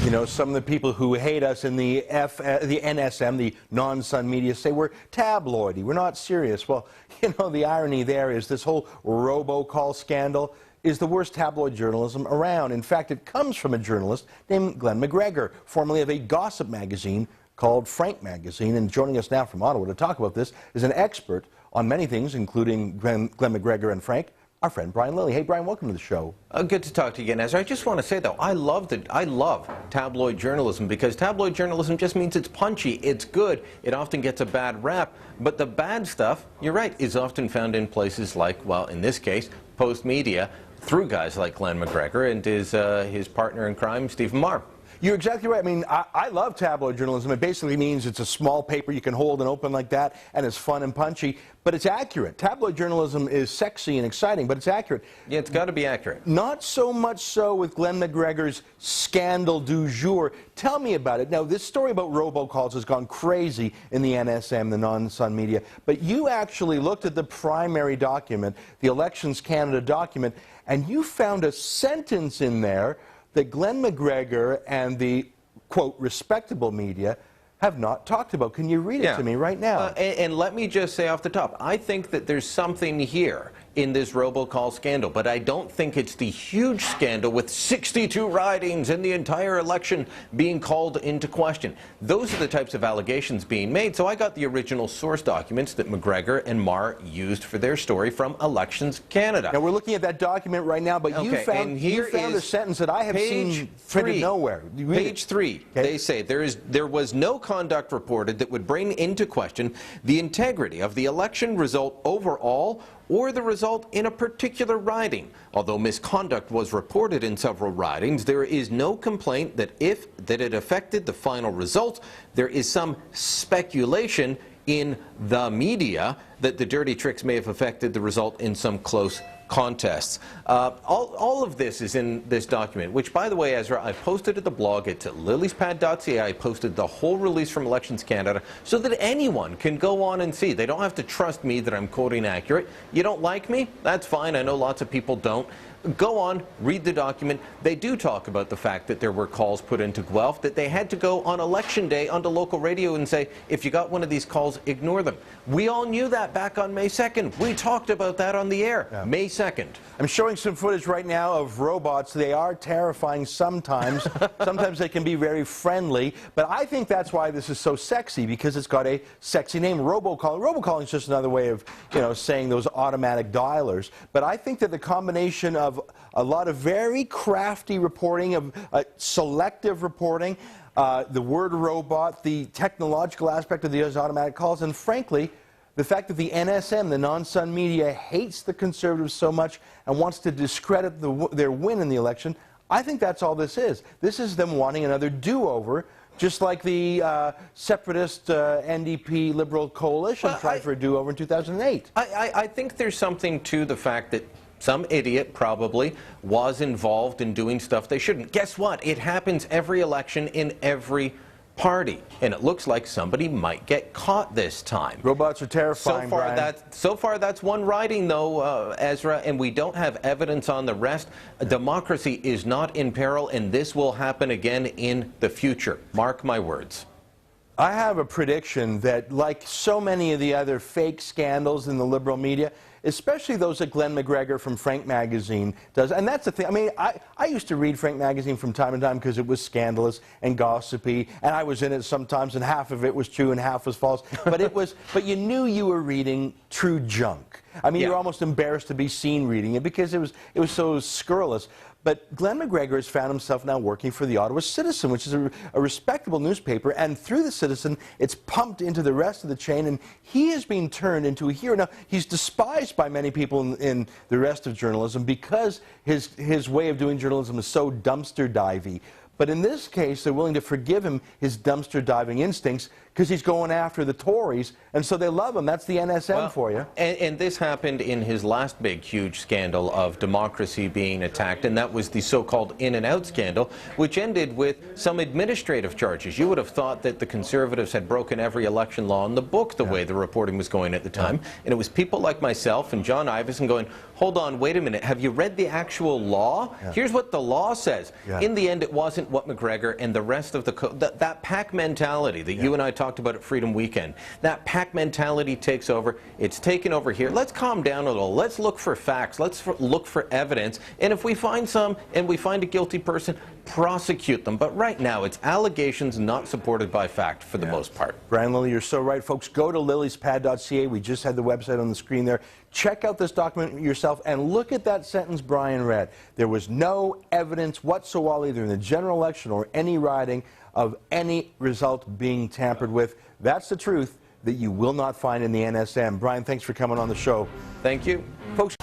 You know, some of the people who hate us in the NSM, the non-Sun media, say we're tabloidy, we're not serious. Well, you know, the irony there is this whole RoboCall scandal is the worst tabloid journalism around. In fact, it comes from a journalist named Glenn McGregor, formerly of a gossip magazine called Frank Magazine. And joining us now from Ottawa to talk about this is an expert on many things, including Glenn McGregor and Frank, our friend Brian Lilley. Hey, Brian, welcome to the show. Good to talk to you again, Ezra. I just want to say, though, I love tabloid journalism, because tabloid journalism just means it's punchy, it's good, it often gets a bad rap, but the bad stuff, you're right, is often found in places like, well, in this case, Post Media, through guys like Glenn McGregor and his partner in crime, Stephen Marr. You're exactly right. I mean, I love tabloid journalism. It basically means it's a small paper you can hold and open like that, and it's fun and punchy, but it's accurate. Tabloid journalism is sexy and exciting, but it's accurate. Yeah, it's got to be accurate. Not so much so with Glenn McGregor's scandal du jour. Tell me about it. Now, this story about robocalls has gone crazy in the NSM, the non-Sun media, but you actually looked at the primary document, the Elections Canada document, and you found a sentence in there that Glenn McGregor and the, quote, respectable media have not talked about. Can you read it to me right now? And let me just say off the top, I think that there's something here in this robocall scandal, but I don't think it's the huge scandal with 62 ridings and the entire election being called into question. Those are the types of allegations being made. So I got the original source documents that McGregor and Marr used for their story from Elections Canada. Now, we're looking at that document right now, but you found a sentence that I have seen printed nowhere. Page 3, they say, there was no conduct reported that would bring into question the integrity of the election result overall or the result in a particular riding. Although misconduct was reported in several ridings, there is no complaint that it affected the final result. There is some speculation in the media that the dirty tricks may have affected the result in some close contests. All of this is in this document, which, by the way, Ezra, I posted at the blog. It's at lillyspad.ca. I posted the whole release from Elections Canada so that anyone can go on and see. They don't have to trust me that I'm quoting accurate. You don't like me? That's fine. I know lots of people don't. Go on, read the document. They do talk about the fact that there were calls put into Guelph, that they had to go on election day onto local radio and say, if you got one of these calls, ignore them. We all knew that back on May 2nd. We talked about that on the air, May 2nd. I'm showing some footage right now of robots. They are terrifying sometimes. Sometimes they can be very friendly, but I think that's why this is so sexy, because it's got a sexy name, RoboCall. RoboCalling is just another way of, you know, saying those automatic dialers. But I think that the combination of a lot of very crafty reporting, of selective reporting, the word robot, the technological aspect of these automatic calls, and frankly, the fact that the NSM, the non-Sun media, hates the Conservatives so much and wants to discredit their win in the election, I think that's all this is. This is them wanting another do-over, just like the separatist NDP Liberal coalition tried for a do-over in 2008. I think there's something to the fact that some idiot probably was involved in doing stuff they shouldn't. Guess what? It happens every election in every party, and it looks like somebody might get caught this time. Robots are terrifying, So far, that's one riding, though, Ezra, and we don't have evidence on the rest. Democracy is not in peril, and this will happen again in the future. Mark my words. I have a prediction that, like so many of the other fake scandals in the liberal media, especially those that Glenn McGregor from Frank Magazine does, and that's the thing. I mean, I used to read Frank Magazine from time to time because it was scandalous and gossipy, and I was in it sometimes, and half of it was true and half was false. But you knew you were reading true junk. I mean, you're almost embarrassed to be seen reading it because it was so scurrilous. But Glenn McGregor has found himself now working for the Ottawa Citizen, which is a respectable newspaper, and through the Citizen, it's pumped into the rest of the chain, and he is being turned into a hero. Now, he's despised by many people in the rest of journalism because his way of doing journalism is so dumpster divey. But in this case, they're willing to forgive him his dumpster diving instincts because he's going after the Tories, and so they love him. That's the NSM for you. And this happened in his last big, huge scandal of democracy being attacked, and that was the so-called in-and-out scandal, which ended with some administrative charges. You would have thought that the Conservatives had broken every election law in the book the way the reporting was going at the time, and it was people like myself and John Ivison going, hold on, wait a minute, have you read the actual law? Here's what the law says. In the end, it wasn't what McGregor and the rest of that pack mentality that you and I talked about at Freedom Weekend, that pack mentality takes over. It's taken over here. Let's calm down a little. Let's look for facts. Let's look for evidence. And if we find some and we find a guilty person, prosecute them. But right now, it's allegations not supported by fact for the most part. Brian Lilley, you're so right. Folks, go to lillyspad.ca. We just had the website on the screen there. Check out this document yourself and look at that sentence Brian read. There was no evidence whatsoever, either in the general election or any riding, of any result being tampered with. That's the truth that you will not find in the NSM. Brian, thanks for coming on the show. Thank you. Folks.